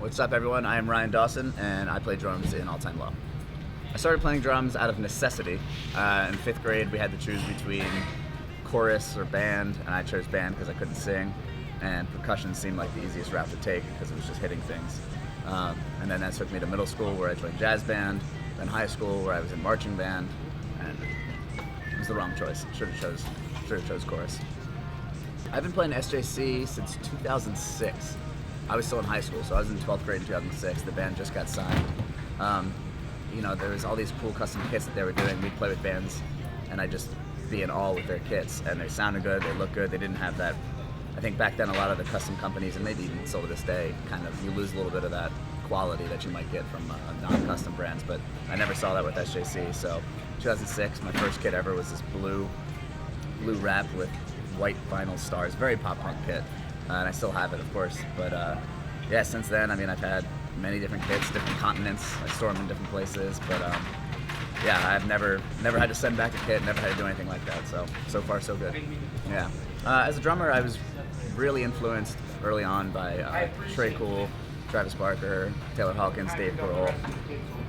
What's up, everyone? I am Rian Dawson, and I play drums in All Time Low. I started playing drums out of necessity. In 5th grade, we had to choose between chorus or band, and I chose band because I couldn't sing, and percussion seemed like the easiest route to take because it was just hitting things. And then that took me to middle school, where I joined jazz band, then high school, where I was in marching band, and it was the wrong choice. Should have chose chorus. I've been playing SJC since 2006. I was still in high school, so I was in 12th grade in 2006. The band just got signed. There was all these cool custom kits that they were doing. We'd play with bands, and I'd just be in awe with their kits. And they sounded good, they looked good. They didn't have that. I think back then a lot of the custom companies, and maybe even still to this day, you lose a little bit of that quality that you might get from non-custom brands. But I never saw that with SJC. So 2006, my first kit ever was this blue wrap with white vinyl stars, very pop punk kit. And I still have it, of course, but since then, I've had many different kits, different continents. I store them in different places, but I've never had to send back a kit, never had to do anything like that, so far so good. Yeah. As a drummer, I was really influenced early on by Trey Cool, Travis Barker, Taylor Hawkins, Dave Grohl,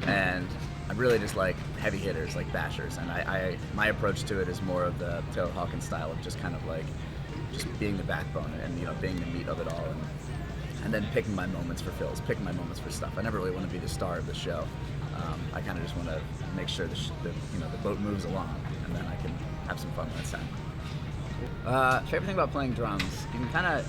and I really just like heavy hitters, like bashers, and my approach to it is more of the Taylor Hawkins style of just kind of like just being the backbone and being the meat of it all, and then picking my moments for fills, picking my moments for stuff. I never really want to be the star of the show. I kind of just want to make sure the boat moves along, and then I can have some fun when it's time. Favorite thing about playing drums, you can kind of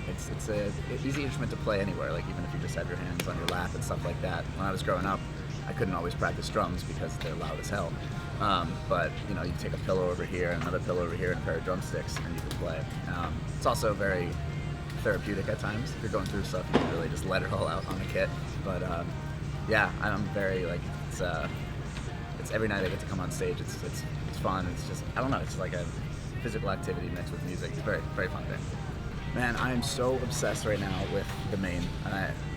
it's an easy instrument to play anywhere. Like even if you just have your hands on your lap and stuff like that. When I was growing up, I couldn't always practice drums because they're loud as hell. But you take a pillow over here, and another pillow over here, and a pair of drumsticks, and you can play. It's also very therapeutic at times. If you're going through stuff, you can really just let it all out on the kit. But I'm very it's every night I get to come on stage. It's fun. It's just I don't know. It's like a physical activity mixed with music. It's a very very fun thing. Man, I am so obsessed right now with the Maine.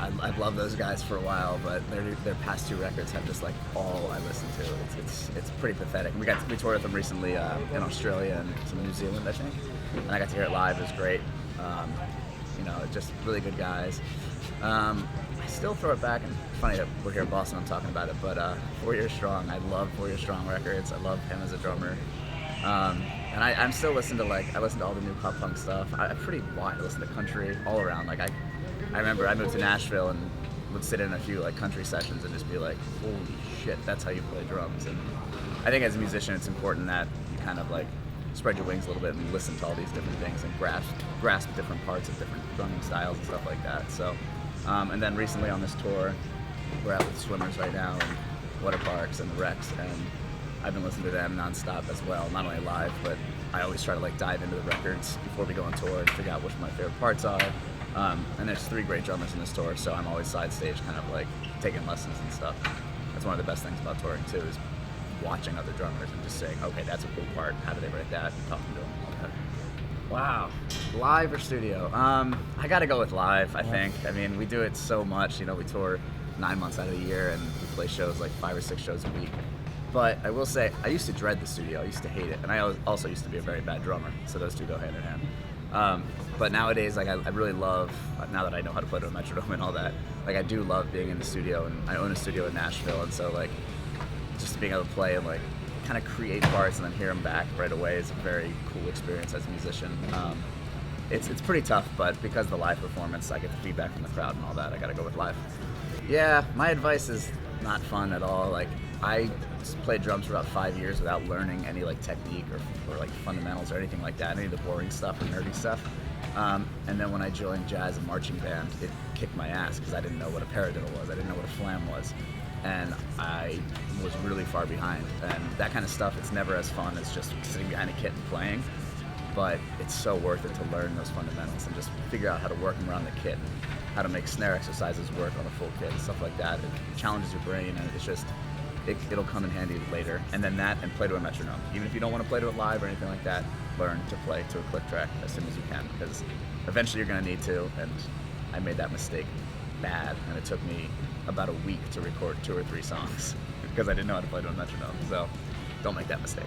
I've loved those guys for a while, but their past 2 records have just like all I listen to. It's pretty pathetic. We toured with them recently in Australia and some New Zealand, I think, and I got to hear it live. It was great. Just really good guys. I still throw it back, and funny that we're here in Boston. I'm talking about it, but 4 Years Strong. I love 4 Years Strong records. I love him as a drummer. And I'm still listening to I listen to all the new pop punk stuff. I'm pretty wide. I listen to country all around. I remember I moved to Nashville and would sit in a few country sessions and just be like, holy shit, that's how you play drums. And I think as a musician, it's important that you kind of spread your wings a little bit and listen to all these different things and grasp different parts of different drumming styles and stuff like that. So, and then recently on this tour, we're out with Swimmers right now and Water Parks and the Rex, and I've been listening to them nonstop as well, not only live, but I always try to dive into the records before we go on tour and figure out which my favorite parts are. And there's 3 great drummers in this tour, so I'm always side stage kind of taking lessons and stuff. That's one of the best things about touring too, is watching other drummers and just saying, okay, that's a cool part, how do they write that, and talking to them. Wow, live or studio? I gotta go with live, I think. We do it so much, we tour 9 months out of the year, and we play shows 5 or 6 shows a week. But I will say, I used to dread the studio. I used to hate it. And I also used to be a very bad drummer. So those two go hand in hand. But nowadays, I really love, now that I know how to play to a metronome and all that, I do love being in the studio. And I own a studio in Nashville. And so, just being able to play and, kind of create parts and then hear them back right away is a very cool experience as a musician. It's pretty tough, but because of the live performance, I get the feedback from the crowd and all that. I got to go with live. Yeah, my advice is not fun at all. I played drums for about 5 years without learning any technique or fundamentals or anything like that, any of the boring stuff or nerdy stuff. And then when I joined jazz and marching band, it kicked my ass because I didn't know what a paradiddle was. I didn't know what a flam was. And I was really far behind. And that kind of stuff, it's never as fun as just sitting behind a kit and playing. But it's so worth it to learn those fundamentals and just figure out how to work around the kit and how to make snare exercises work on a full kit and stuff like that. It challenges your brain, and it's just, it'll come in handy later. And then that, and play to a metronome. Even if you don't want to play to it live or anything like that, learn to play to a click track as soon as you can, because eventually you're going to need to. And I made that mistake bad, and it took me about a week to record 2 or 3 songs because I didn't know how to play to a metronome. So don't make that mistake.